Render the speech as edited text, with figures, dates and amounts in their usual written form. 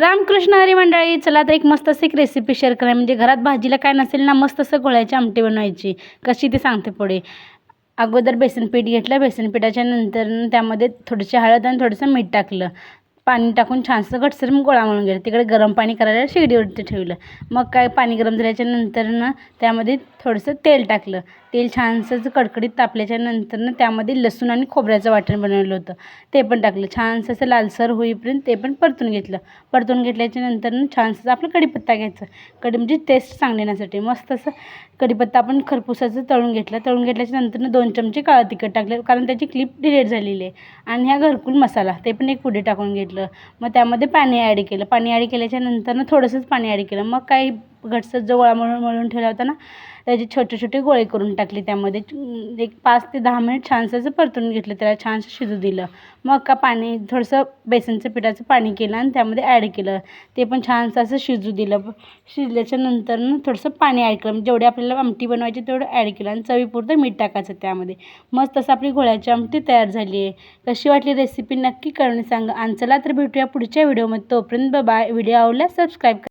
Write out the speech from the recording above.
रामकृष्ण हरी मंडळी, चला तर एक मस्त अशी एक रेसिपी शेअर करा. म्हणजे घरात भाजीला काय नसेल ना, मस्त असं घोळ्याची आमटी बनवायची. कशी ते सांगते पुढे. अगोदर बेसन पीठ घेतलं. बेसन पिठाच्या नंतर त्यामध्ये थोडीशी हळद आणि थोडंसं मीठ टाकलं. पाणी टाकून छानसं घट्टसर गोळा मळून घेतला. तिकडे गरम पाणी करायला शेगडीवरती ठेवलं. मग काय पाणी गरम झाल्याच्या नंतर त्यामध्ये थोडंसं तेल टाकलं. तेल छानसं कडकडीत तापल्याच्या नंतर त्यामध्ये लसूण आणि खोबऱ्याचं वाटण बनवलं होतं ते पण टाकलं. छानसं असं लालसर होईपर्यंत ते पण परतून घेतलं. परतून घेतल्याच्या नंतर छानसं आपलं कढीपत्ता घ्यायचा. म्हणजे टेस्ट चांगली येण्यासाठी मस्त असं कढीपत्ता आपण खरपूसाचं तळून घेतलं. तळून घेतल्याच्या नंतर 2 चमचे काळं तिखट टाकलं, कारण त्याची क्लिप डिलीट झालेली आहे. आणि ह्या घरकुल मसाला ते पण एक पुढे टाकून घेतलं. मग त्यामध्ये पाणी ॲड केलं. पाणी ॲड केल्याच्या नंतर थोडंसंच पाणी ॲड केलं. मग काही घट्टसर जो गोळा मळून ठेवला होता ना, त्याचे छोटे छोटे गोळे करून टाकले. त्यामध्ये एक 5 ते 10 मिनिट छानसं असं परतून घेतलं. त्याला छानसं शिजू दिलं. मग का पाणी थोडंसं बेसनचं पिठाचं पाणी केलं आणि त्यामध्ये ॲड केलं. ते पण छानसं असं शिजू दिलं. शिजल्याच्या नंतर थोडंसं पाणी ॲड केलं. जेवढी आपल्याला आमटी बनवायची तेवढं ॲड केलं आणि चवीपुरतं मीठ टाकायचं त्यामध्ये. मस्त असं आपली घोळ्याची आमटी तयार झाली आहे. कशी वाटली रेसिपी नक्की करून सांगा. आणि चला तर भेटूया पुढच्या व्हिडिओमध्ये. तोपर्यंत बाय. व्हिडिओ आवडल्यास सबस्क्राईब करा.